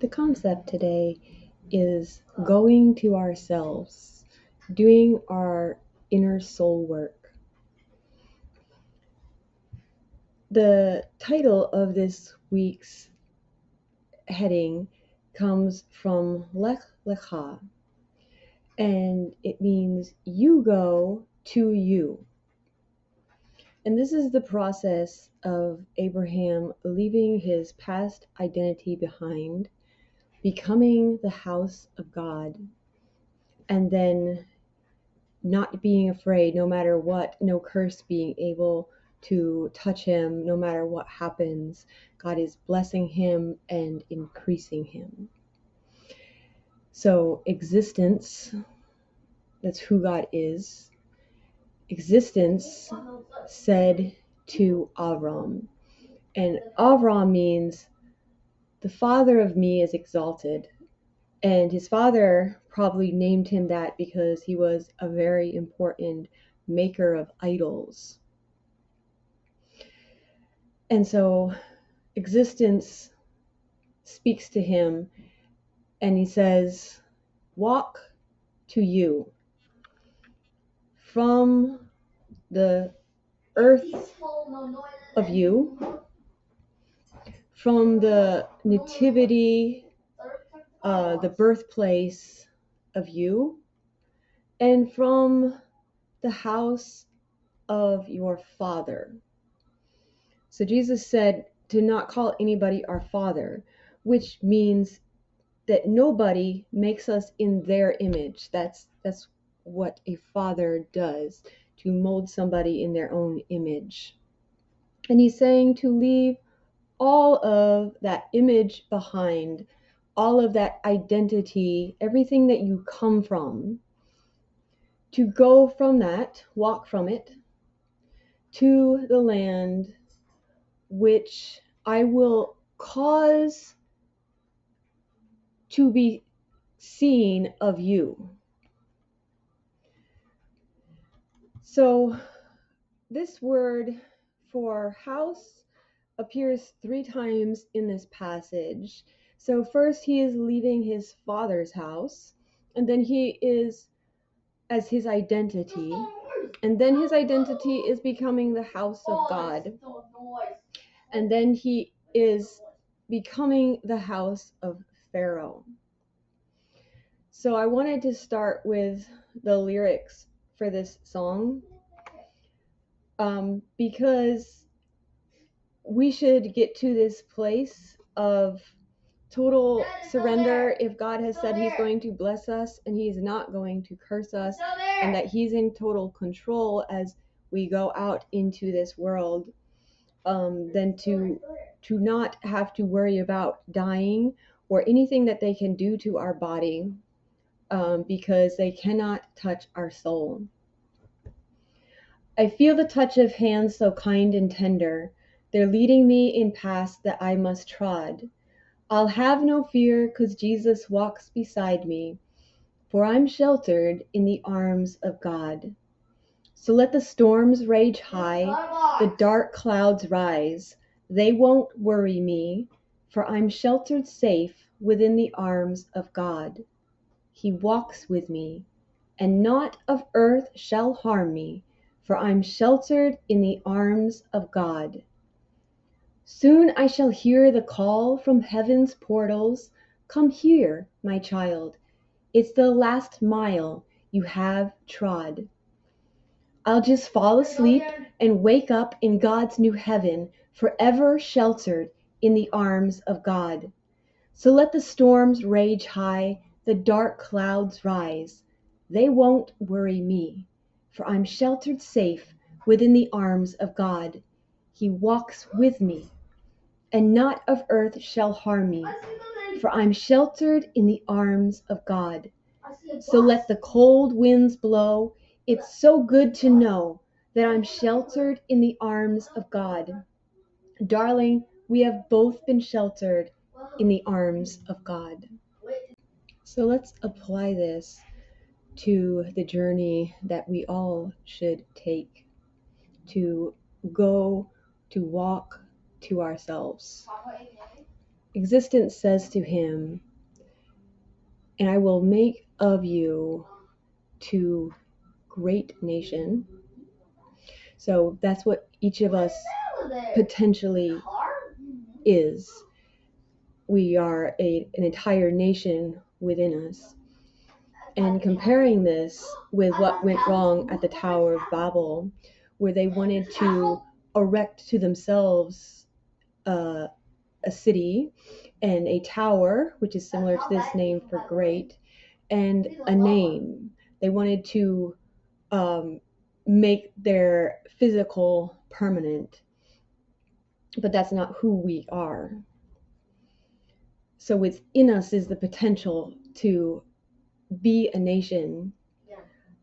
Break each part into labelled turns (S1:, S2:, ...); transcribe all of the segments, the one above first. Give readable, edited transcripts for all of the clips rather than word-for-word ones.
S1: The concept today is going to ourselves, doing our inner soul work. The title of this week's heading comes from Lecha, and it means you go to you. And this is the process of Abraham leaving his past identity behind, becoming the house of God, and then not being afraid no matter what, no curse being able to touch him no matter what happens. God is blessing him and increasing him. So existence, that's who God is. Existence said to Avram, and Avram means the father of me is exalted. And his father probably named him that because he was a very important maker of idols. And so existence speaks to him and he says, walk to you from the earth of you, from the nativity, the birthplace of you, and from the house of your father. So Jesus said to not call anybody our father, which means that nobody makes us in their image. That's what a father does, to mold somebody in their own image. And he's saying to leave all of that image behind, all of that identity, everything that you come from, to go from that, walk from it, to the land which I will cause to be seen of you. So this word for house appears 3 times in this passage. So first he is leaving his father's house, and then he is as his identity, and then his identity is becoming the house of God, and then he is becoming the house of Pharaoh. So I wanted to start with the lyrics for this song, because we should get to this place of total surrender. If God has said he's going to bless us and he's not going to curse us, and that he's in total control as we go out into this world, then to not have to worry about dying or anything that they can do to our body, because they cannot touch our soul. I feel the touch of hands so kind and tender. They're leading me in paths that I must trod. I'll have no fear, 'cause Jesus walks beside me, for I'm sheltered in the arms of God. So let the storms rage high, the dark clouds rise. They won't worry me, for I'm sheltered safe within the arms of God. He walks with me, and naught of earth shall harm me, for I'm sheltered in the arms of God. Soon I shall hear the call from heaven's portals, come here, my child, it's the last mile you have trod. I'll just fall asleep and wake up in God's new heaven, forever sheltered in the arms of God. So let the storms rage high, the dark clouds rise. They won't worry me, for I'm sheltered safe within the arms of God. He walks with me, and naught of earth shall harm me, for I'm sheltered in the arms of God. So let the cold winds blow. It's so good to know that I'm sheltered in the arms of God. Darling, we have both been sheltered in the arms of God. So let's apply this to the journey that we all should take, to go, to walk to ourselves. existence says to him, and I will make of you to great nation. So that's what each of us potentially is. We are an entire nation within us. And comparing this with what went wrong at the Tower of Babel, where they wanted to erect to themselves a city and a tower, which is similar to this name for great, and a name. They wanted to make their physical permanent, but that's not who we are. So within us is the potential to be a nation.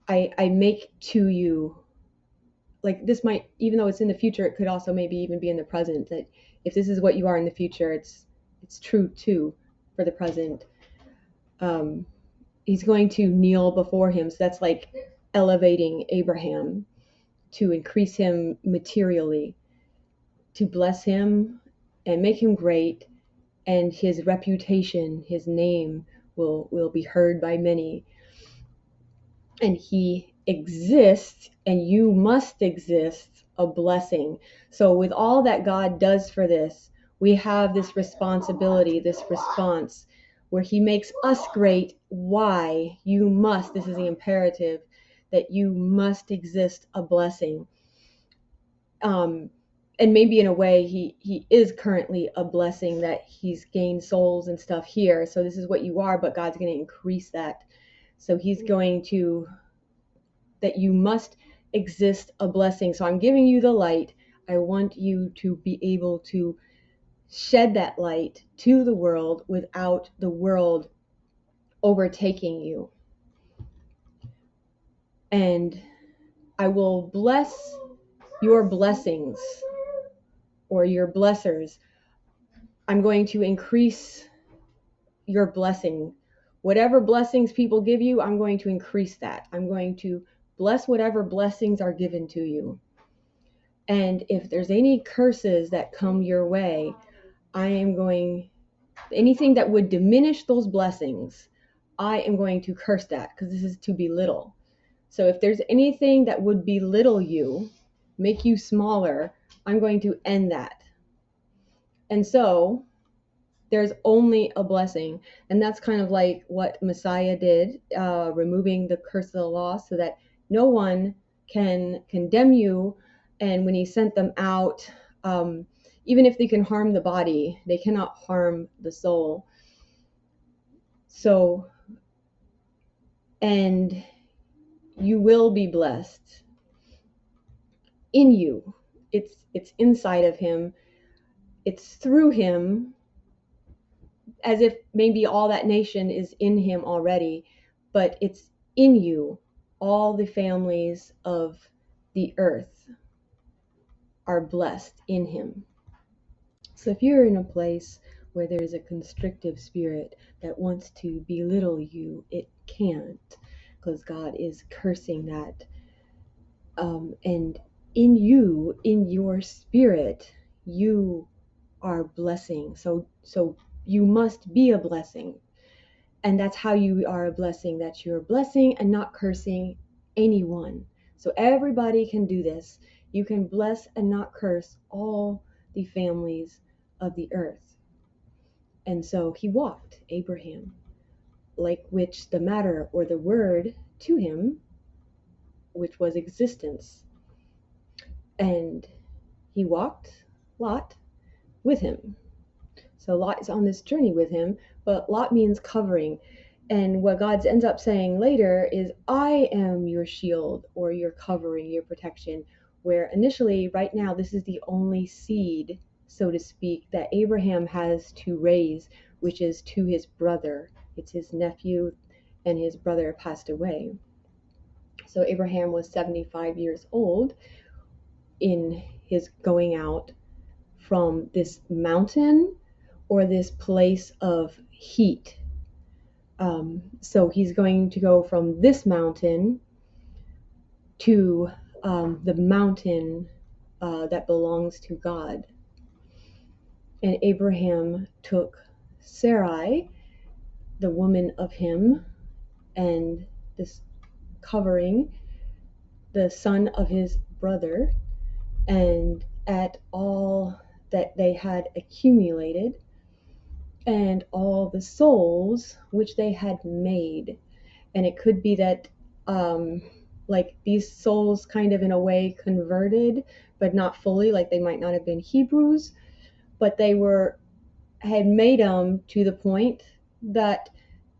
S1: I make to you, like this might, even though it's in the future, it could also maybe even be in the present, that if this is what you are in the future, it's true too for the present. He's going to kneel before him. So that's like elevating Abraham, to increase him materially, to bless him and make him great, and his reputation, his name will be heard by many. And he exists, and you must exist, a blessing. So with all that God does for this, we have this responsibility, this response, where he makes us great. Why? You must, this is the imperative, that you must exist a blessing. And maybe in a way he is currently a blessing, that he's gained souls and stuff here. So this is what you are, but God's going to increase that. So he's going to, that you must exist a blessing. So I'm giving you the light. I want you to be able to shed that light to the world without the world overtaking you. And I will bless your blessings, or your blessers. I'm going to increase your blessing. Whatever blessings people give you, I'm going to increase that. I'm going to bless whatever blessings are given to you. And if there's any curses that come your way, I am going, anything that would diminish those blessings, I am going to curse that, because this is to belittle. So if there's anything that would belittle you, make you smaller, I'm going to end that. And so there's only a blessing. And that's kind of like what Messiah did, removing the curse of the law, so that no one can condemn you. And when he sent them out, even if they can harm the body, they cannot harm the soul. So, and you will be blessed in you. It's inside of him. It's through him, as if maybe all that nation is in him already, but it's in you. All the families of the earth are blessed in him. So if you're in a place where there's a constrictive spirit that wants to belittle you, it can't, because God is cursing that. And in you, in your spirit, you are blessing. So you must be a blessing. And that's how you are a blessing, that you're blessing and not cursing anyone. So everybody can do this. You can bless and not curse all the families of the earth. And so he walked, Abraham, like which the matter or the word to him, which was existence. And he walked, Lot, with him. So Lot is on this journey with him, but Lot means covering. And what God ends up saying later is, I am your shield, or your covering, your protection. Where initially, right now, this is the only seed, so to speak, that Abraham has to raise, which is to his brother. It's his nephew, and his brother passed away. So Abraham was 75 years old in his going out from this mountain, or this place of heat. So he's going to go from this mountain to the mountain that belongs to God. And Abraham took Sarai, the woman of him, and this covering, the son of his brother, and at all that they had accumulated, and all the souls which they had made. And it could be that like these souls kind of in a way converted, but not fully, like they might not have been Hebrews, but they had made them to the point that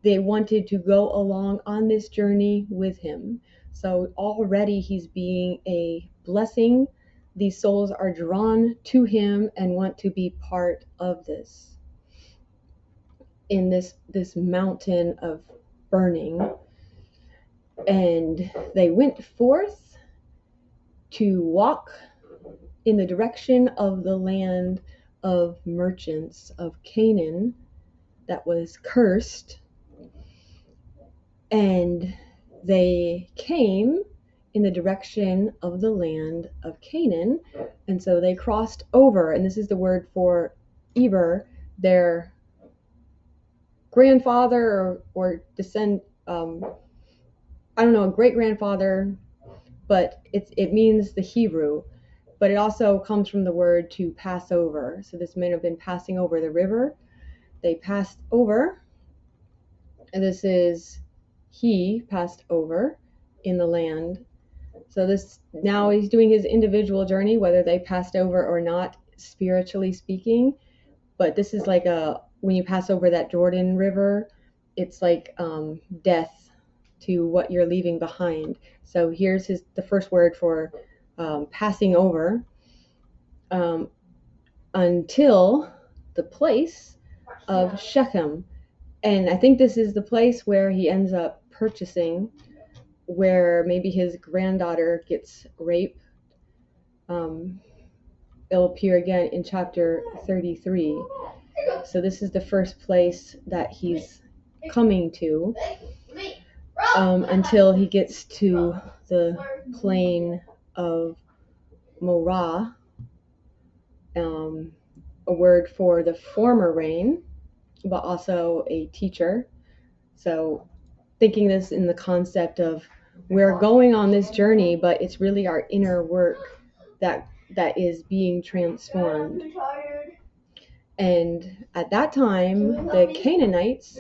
S1: they wanted to go along on this journey with him. So already he's being a blessing. These souls are drawn to him and want to be part of this, in this mountain of burning. And they went forth to walk in the direction of the land of merchants of Canaan that was cursed. And they came in the direction of the land of Canaan. And so they crossed over, and this is the word for Eber, their grandfather or descend, I don't know, a great grandfather, but it means the Hebrew, but it also comes from the word to pass over. So this may have been passing over the river. They passed over, and this is he passed over in the land. So this, now he's doing his individual journey, whether they passed over or not, spiritually speaking. But this is like when you pass over that Jordan River, it's like death to what you're leaving behind. So here's the first word for passing over, until the place of Shechem. And I think this is the place where he ends up purchasing, where maybe his granddaughter gets raped. It'll appear again in chapter 33. So this is the first place that he's coming to, until he gets to the plain of Morah, a word for the former rain, but also a teacher. So thinking this in the concept of we're going on this journey, but it's really our inner work that is being transformed. And at that time, the Canaanites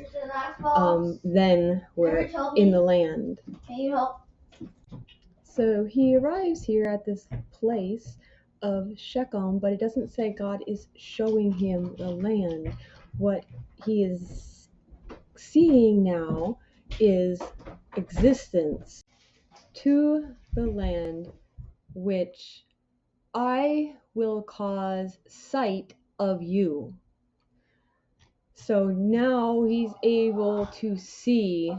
S1: then were in the land. So he arrives here at this place of Shechem, but it doesn't say God is showing him the land. What he is seeing now is existence. To the land which I will cause sight of you. So now he's able to see,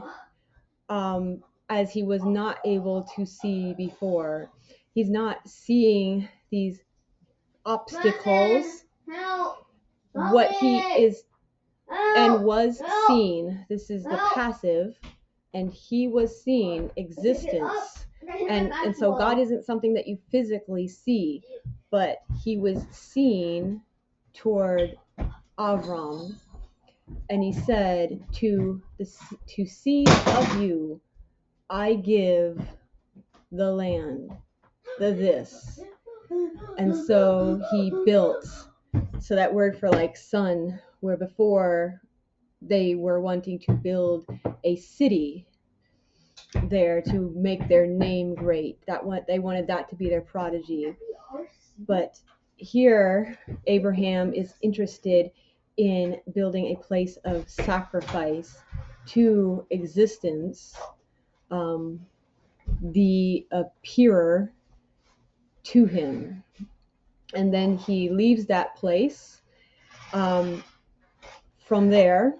S1: as he was not able to see before. He's not seeing these obstacles. What he is and was seen, this is the passive, and he was seen, existence. And so God isn't something that you physically see, but he was seen toward Avram. And he said, to seed of you, I give the land, this. And so he built, so that word for like son, where before they were wanting to build a city there to make their name great. They wanted that to be their prodigy. But here, Abraham is interested in building a place of sacrifice to existence, the appearer to him. And then he leaves that place from there,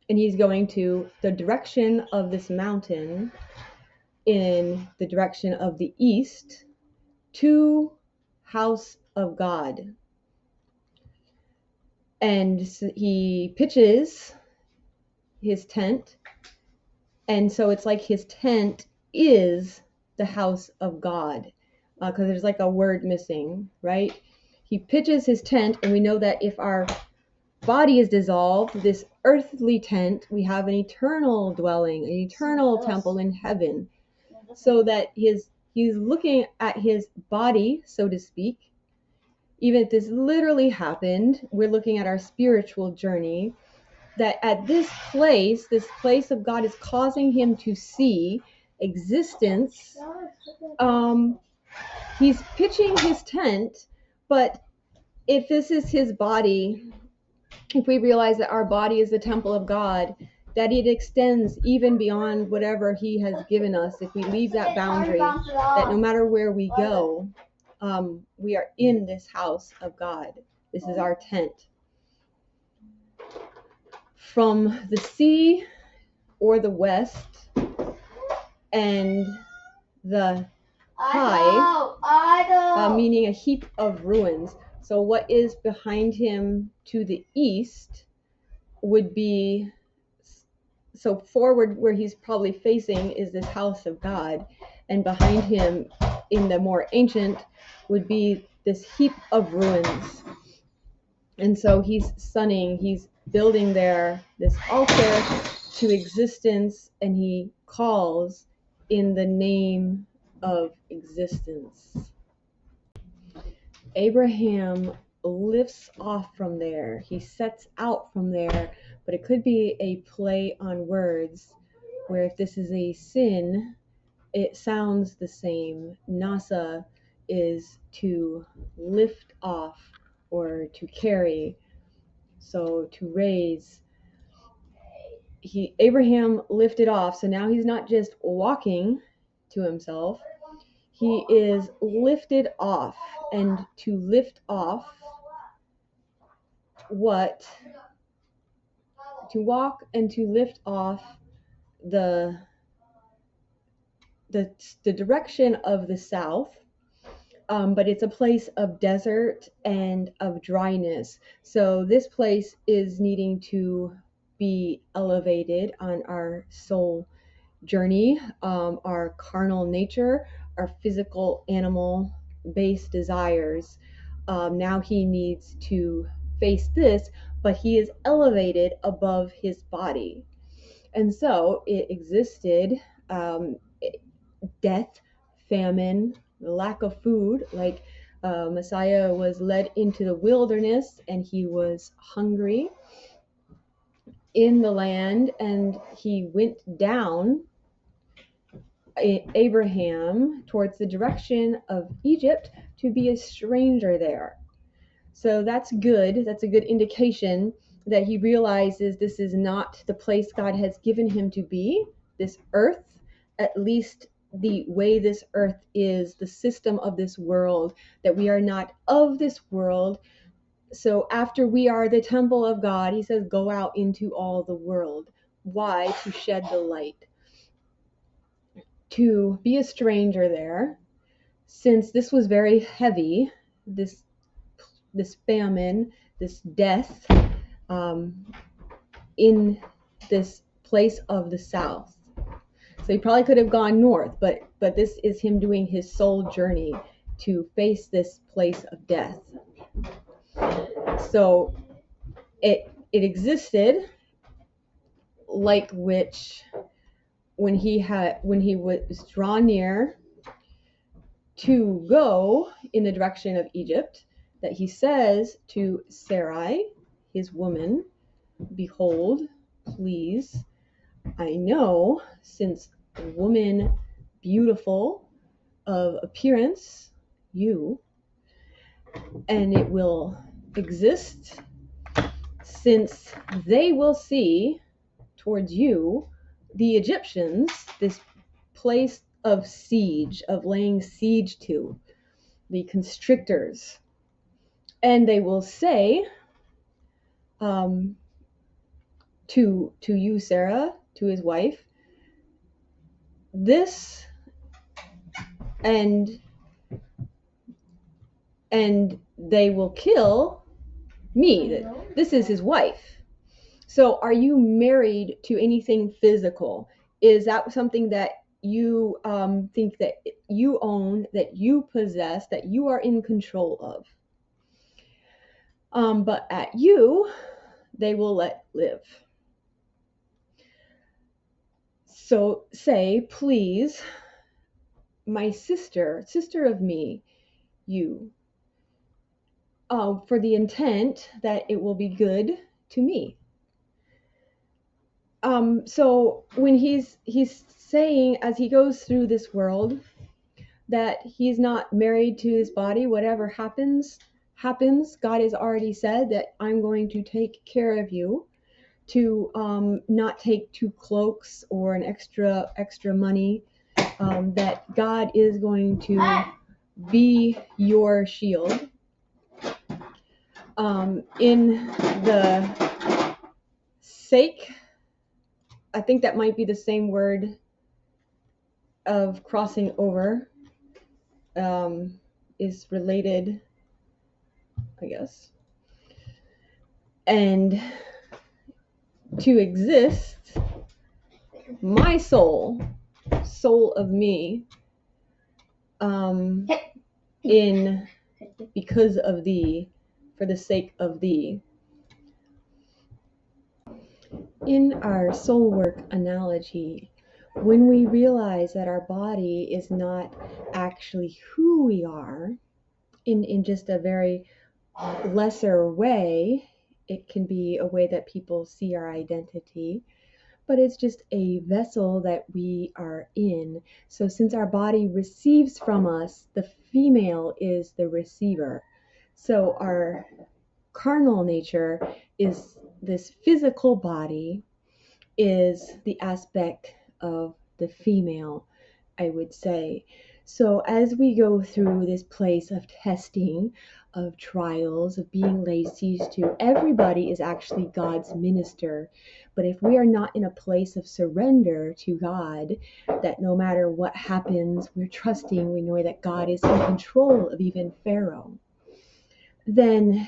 S1: and he's going to the direction of this mountain, in the direction of the east, to house of God. And he pitches his tent, and so it's like his tent is the house of God, because there's like a word missing, right? he pitches his tent, and we know that if our body is dissolved, this earthly tent, we have an eternal dwelling, an eternal temple in heaven. So that he's looking at his body, so to speak. Even if this literally happened, we're looking at our spiritual journey, that at this place of God is causing him to see existence. He's pitching his tent, but if this is his body, if we realize that our body is the temple of God, that it extends even beyond whatever he has given us, if we leave that boundary, that no matter where we go, we are in this house of God. This is our tent. From the sea or the west and the high, meaning a heap of ruins. So what is behind him to the east would be, so forward where he's probably facing is this house of God, and behind him in the more ancient would be this heap of ruins. And so he's building there this altar to existence, and he calls in the name of existence. Abraham lifts off from there. He sets out from there, but it could be a play on words where if this is a sin, it sounds the same. Nasa is to lift off or to carry, so to raise. Abraham lifted off, so now he's not just walking to himself, he is lifted off. And to lift off what? To walk and to lift off the direction of the south, but it's a place of desert and of dryness. So this place is needing to be elevated on our soul journey, our carnal nature, our physical animal-based desires. Now he needs to face this, but he is elevated above his body. And so it existed, death, famine, lack of food, like Messiah was led into the wilderness and he was hungry in the land, and he went down, Abraham, towards the direction of Egypt to be a stranger there. So that's good. That's a good indication that he realizes this is not the place God has given him to be, this earth, at least the way this earth is, the system of this world, that we are not of this world. So after we are the temple of God, he says, go out into all the world. Why? To shed the light. To be a stranger there, since this was very heavy, this famine, this death, in this place of the south. So he probably could have gone north, but this is him doing his soul journey to face this place of death. So it existed, like which when he was drawn near to go in the direction of Egypt, that he says to Sarai, his woman, behold, please, I know, since a woman beautiful of appearance, you, and it will exist, since they will see towards you the Egyptians, this place of siege, of laying siege to, the constrictors, and they will say to you, Sarah, to his wife, this, and they will kill me. This is his wife. So are you married to anything physical? Is that something that you think that you own, that you possess, that you are in control of? But at you, they will let live. So say, please, my sister of me, you, for the intent that it will be good to me. So when he's saying, as he goes through this world, that he's not married to his body, whatever happens. God has already said that I'm going to take care of you, to not take 2 cloaks or an extra money, that God is going to be your shield. In the sake, I think that might be the same word of crossing over, is related, I guess. And to exist, my soul of me, in because of thee, for the sake of thee. In our soul work analogy, when we realize that our body is not actually who we are, in just a very lesser way, it can be a way that people see our identity, but it's just a vessel that we are in. So since our body receives from us, the female is the receiver. So our carnal nature is this physical body, is the aspect of the female, I would say. So as we go through this place of testing, of trials, of being laid siege to, everybody is actually God's minister. But if we are not in a place of surrender to God, that no matter what happens, we're trusting, we know that God is in control of even Pharaoh, then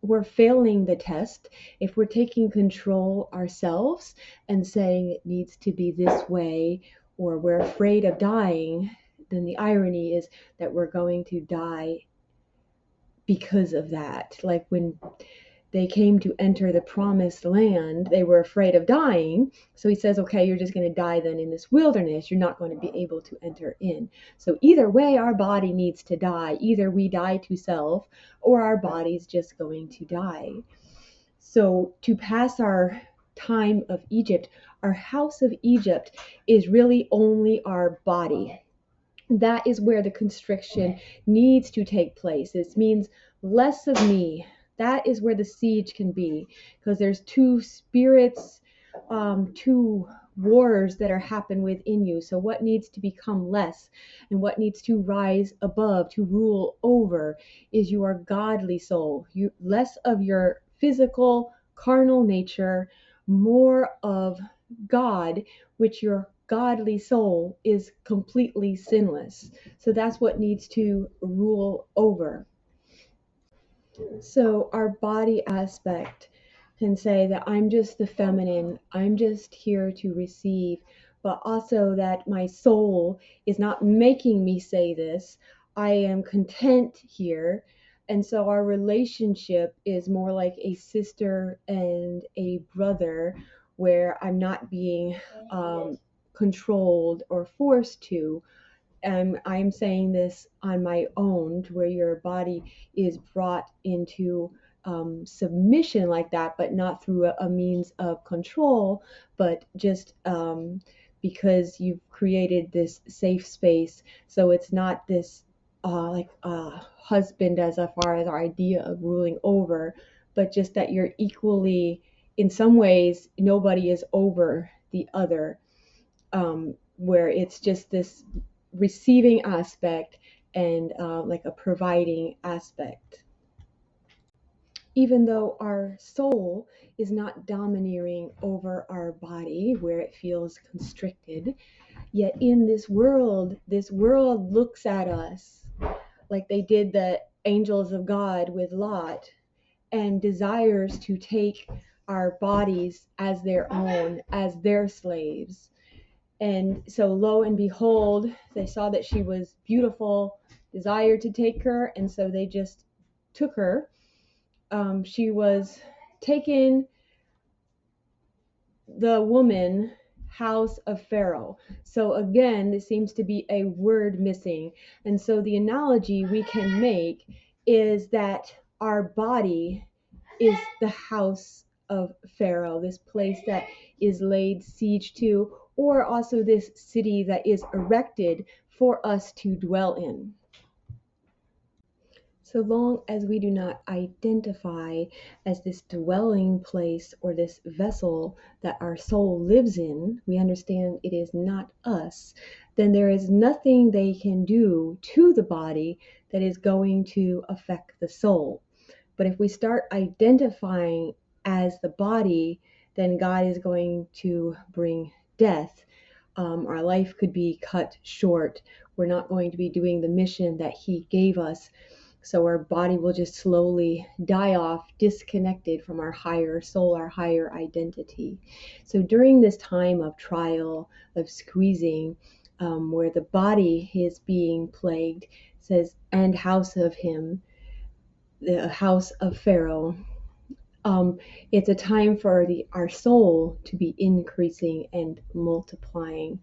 S1: we're failing the test. If we're taking control ourselves and saying it needs to be this way, or we're afraid of dying, then the irony is that we're going to die because of that. Like when they came to enter the promised land, they were afraid of dying. So he says, okay, you're just going to die then in this wilderness. You're not going to be able to enter in. So either way, our body needs to die. Either we die to self, or our body's just going to die. So to pass our time of Egypt, our house of Egypt is really only our body. That is where the constriction needs to take place. It means less of me. That is where the siege can be, because there's 2 spirits, 2 wars that are happen within you. So what needs to become less and what needs to rise above, to rule over, is your godly soul. You less of your physical carnal nature, more of God, which your godly soul is completely sinless. So that's what needs to rule over. So our body aspect can say that I'm just the feminine, I'm just here to receive, but also that my soul is not making me say this. I am content here. And so our relationship is more like a sister and a brother, where I'm not being controlled or forced to. I'm saying this on my own, to where your body is brought into submission like that, but not through a means of control, but just because you've created this safe space. So it's not this like husband as far as our idea of ruling over, but just that you're equally, in some ways, nobody is over the other, where it's just this receiving aspect and like a providing aspect. Even though our soul is not domineering over our body, where it feels constricted, yet in this world looks at us like they did the angels of God with Lot, and desires to take our bodies as their own, as their slaves. And so lo and behold, they saw that she was beautiful, desired to take her, and so they just took her, she was taken, the woman, house of Pharaoh. So again, there seems to be a word missing. And so the analogy we can make is that our body is the house of Pharaoh, this place that is laid siege to, or also this city that is erected for us to dwell in. So long as we do not identify as this dwelling place or this vessel that our soul lives in, we understand it is not us, then there is nothing they can do to the body that is going to affect the soul. But if we start identifying as the body, then God is going to bring death. Our life could be cut short. We're not going to be doing the mission that He gave us. So our body will just slowly die off, disconnected from our higher soul, our higher identity. So during this time of trial, of squeezing, where the body is being plagued, it says, and house of him, the house of Pharaoh. It's a time for our soul to be increasing and multiplying,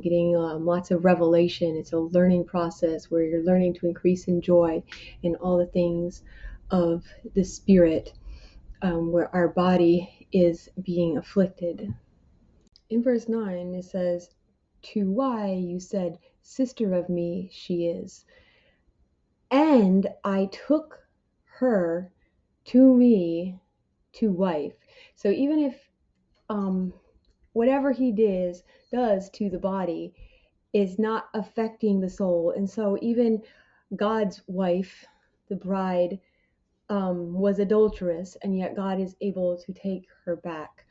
S1: getting lots of revelation. It's a learning process where you're learning to increase in joy in all the things of the spirit, where our body is being afflicted. In verse 9, it says, to why you said, sister of me she is. And I took her to me to wife. So even if whatever he does to the body is not affecting the soul, and so even God's wife, the bride, was adulterous, and yet God is able to take her back.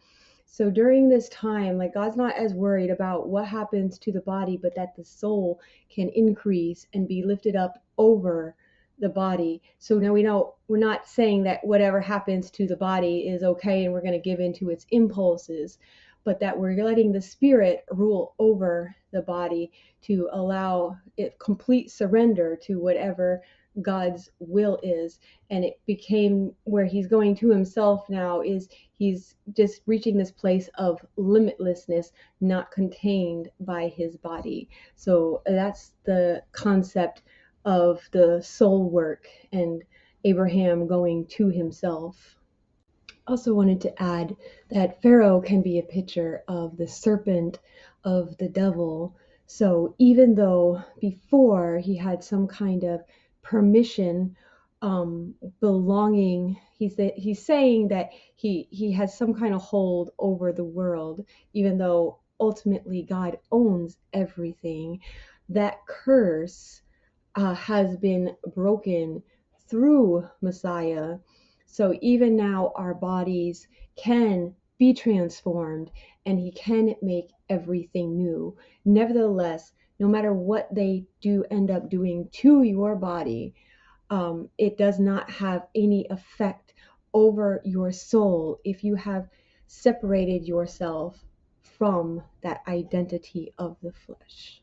S1: So during this time, like, God's not as worried about what happens to the body, but that the soul can increase and be lifted up over the body. So now we know we're not saying that whatever happens to the body is okay and we're going to give into its impulses, but that we're letting the spirit rule over the body to allow it complete surrender to whatever God's will is. And it became where he's going to himself now, is he's just reaching this place of limitlessness, not contained by his body. So that's the concept of the soul work and Abraham going to himself. Also wanted to add that Pharaoh can be a picture of the serpent, of the devil. So even though before he had some kind of permission, belonging, he's saying that he has some kind of hold over the world, even though ultimately God owns everything. That curse has been broken through Messiah. So even now, our bodies can be transformed and He can make everything new. Nevertheless, no matter what they do end up doing to your body, it does not have any effect over your soul if you have separated yourself from that identity of the flesh.